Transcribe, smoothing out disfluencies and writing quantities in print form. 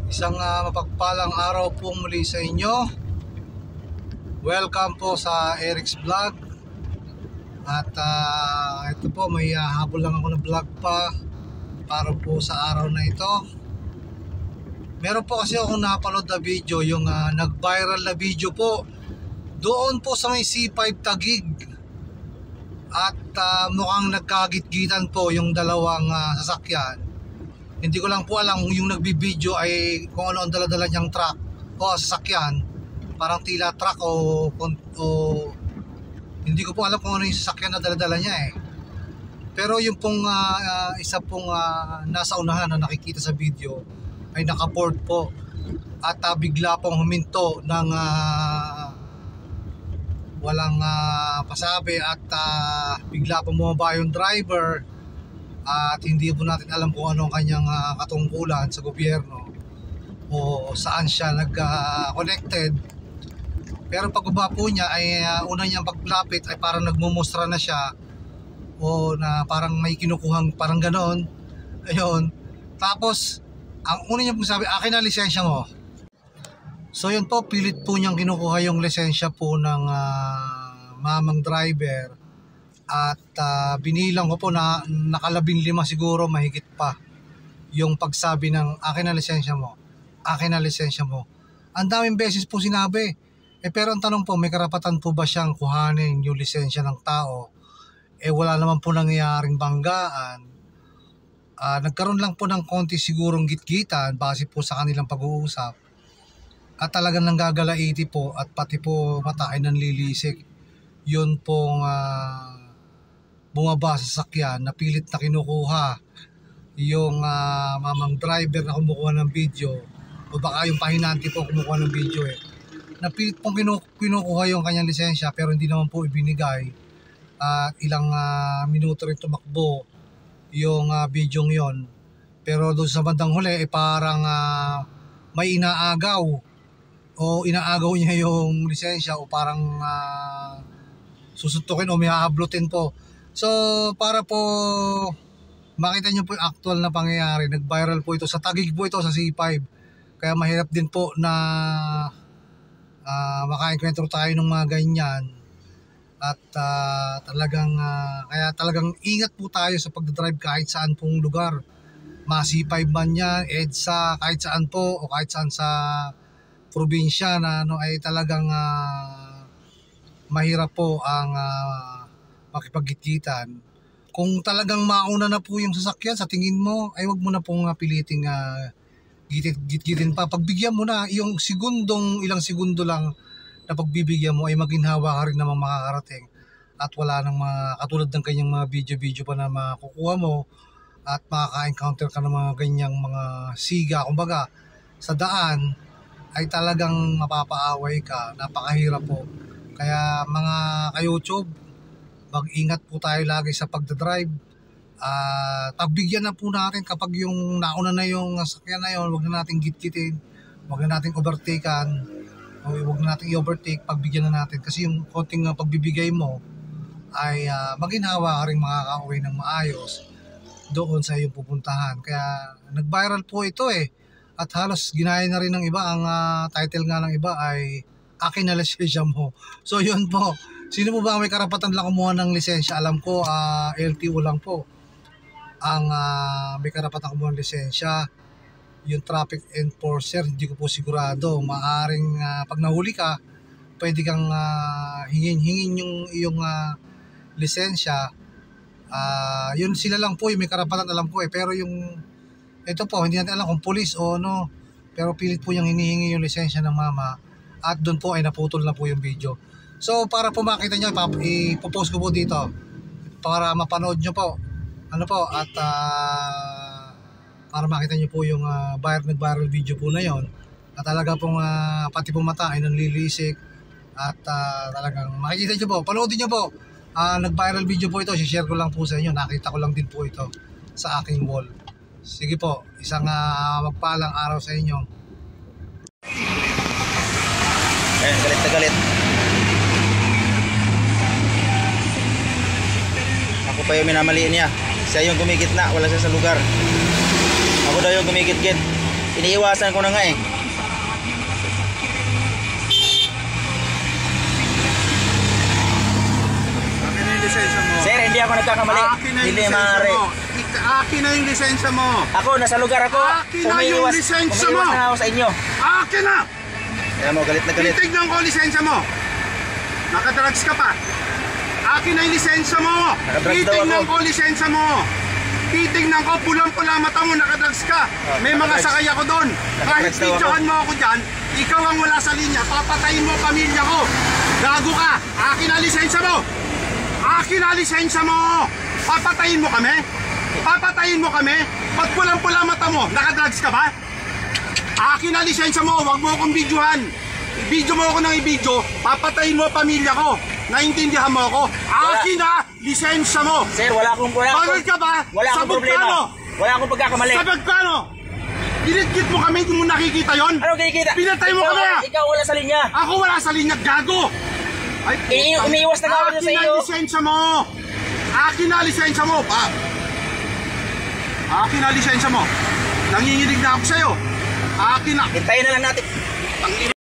Isang mapagpalang araw po muli sa inyo. Welcome po sa Eric's Vlog. At ito po, may habol lang ako na vlog pa para po sa araw na ito. Meron po kasi akong napanood na video, yung nag-viral na video po doon po sa may C5 Taguig. At mukhang nagkagit-gitan po yung dalawang sasakyan. Hindi ko lang po alam yung nagbibideo ay kung ano ang dala-dala niyang truck o sasakyan. Parang tila truck o hindi ko po alam kung ano yung sasakyan na dala-dala niya eh. Pero yung pong isa pong nasa unahan na nakikita sa video ay naka-board po. At bigla pong huminto ng walang pasabi at bigla pong bumaba yung driver. At hindi po natin alam kung ano ang kanyang katungkulan sa gobyerno o saan siya nag-connected. Pero pagbaba po niya ay una niyang paglapit ay parang nagmumustra na siya o na parang may kinukuhang parang ganon. Ayun. Tapos ang una niya pong sabi, akin na lisensya mo. So yun po, pilit po niyang kinukuha yung lisensya po ng mamang driver. At binilang ko po na naka-15 siguro, mahigit pa yung pagsabi ng akin na lisensya mo, akin na lisensya mo. Ang daming beses po sinabi. Pero ang tanong po, may karapatan po ba siyang kuhanin yung lisensya ng tao? Wala naman po nangyayaring banggaan. Nagkaroon lang po ng konti sigurong gitgitan base po sa kanilang pag-uusap. At talagang nanggagalaiti po at pati po mata ay nanlilisik. Yun pong bumaba sa sakyan, napilit na kinukuha yung mamang driver na kumukuha ng video, o baka yung pahinanti po kumukuha ng video napilit pong kinukuha yung kanyang lisensya pero hindi naman po ibinigay. At ilang minuto rin tumakbo yung video yon. Pero doon sa bandang huli parang may inaagaw o inaagaw niya yung lisensya o parang susuntukin o may hahablutin po. So para po makita nyo po yung actual na pangyayari, nag-viral po ito sa Taguig po ito sa C5. Kaya mahirap din po na maka-encounter tayo ng mga ganyan. At talagang kaya talagang ingat po tayo sa pagdadrive kahit saan pong lugar. Ma-C5 man yan, EDSA, kahit saan po o kahit saan sa probinsya na ay talagang mahirap po ang makipagkitkitan. Kung talagang mauna na po yung sasakyan sa tingin mo, ay wag mo na pong piliting gitgitin pa. Pagbigyan mo na yung ilang segundo lang na pagbibigyan mo ay maginhawa ka rin namang makakarating. At wala nang katulad ng kanyang mga video pa na makukuha mo at makaka-encounter ka ng mga ganyang mga siga. Kumbaga, sa daan ay talagang mapapaaway ka. Napakahirap po. Kaya mga ka-YouTube, mag-ingat po tayo lagi sa pagdadrive. Pagbigyan na po natin kapag yung nauna na yung sakyan na yun, huwag na natin gitgitin, huwag na natin overtakean, huwag na natin i-overtake, pagbigyan na natin. Kasi yung konting pagbibigay mo ay maginhawa ka rin makaka-uwi ng maayos doon sa iyong pupuntahan. Kaya nag-viral po ito at halos ginaya na rin ng iba. Ang title nga ng iba ay akin na lisensya mo. So yun po. Sino po ba may karapatan lang kumuha ng lisensya? Alam ko LTO lang po ang may karapatan kumuha ng lisensya. Yung traffic enforcer, hindi ko po sigurado. Maaring pag nahuli ka, pwede kang hingin yung iyong lisensya. Yun sila lang po yung may karapatan, alam ko pero yung ito po, hindi natin alam kung police o ano, pero pilit po yung hinihingi yung lisensya ng mama. At doon po ay naputol na po yung video. So para po makita nyo, ipopost ko po dito para mapanood nyo po at para makita nyo po yung nag-viral video po na yon. At talaga pong pati po mata ay nanlilisik. At talagang makikita nyo po, panoodin nyo po. Nag-viral video po ito, share ko lang po sa inyo. Nakita ko lang din po ito sa aking wall. Sige po, isang magpalang araw sa inyo. Galit na galit. Ako pa yung minamaliin niya. Siya yung gumigit na, wala siya sa lugar. Ako daw yung gumigit-git. Iniiwasan ko na nga eh. Akin na yung lisensya mo. Sir, hindi ako nagkakamali. Akin na yung Hindi lisensya maaari. mo. Akin na yung lisensya mo. Ako, nasa lugar ako. Akin na yung lisensya mo. Umiiwas na ako sa inyo. Akin na! Kaya mo, galit na galit. Titignan ko ang lisensya mo. Nakadrugs ka pa. Akin na yung lisensya mo. Nakadrugs daw Titignan ako. ko ang lisensya mo. Titignan ko, pulang-pula mata mo, nakadrugs ka. May mga nakadrugs. sakay ako doon. Kahit Nakadrugs daw ako. videohan mo ako dyan, ikaw ang wala sa linya, papatayin mo ang pamilya ko. Gago ka. Akin na lisensya mo. Akin na lisensya mo. Papatayin mo kami. Papatayin mo kami. Pag pulang-pula mata mo, nakadrugs ka ba? Akin na lisensya mo, wag mo akong videohan. I-video mo ako ng i-video, papatayin mo ang pamilya ko. Naintindihan mo ako? Akin na lisensya mo. Sir, wala akong Pagod ka ba? Wala akong Sabog problema. ka, no? Wala akong pagkakamali. Sabag ka, no? Dinidkit mo kami, hindi mo nakikita yon. Ano kinikita? Pinatay mo kami, ah. Ikaw wala sa linya. Ako wala sa linya, gago. Ay, Umiiwas na ako sa akin iyo. na lisensya mo. Akin na lisensya mo. Akin na lisensya mo. Nanginginig na ako sa'yo. Akin na. Hintayin na lang natin.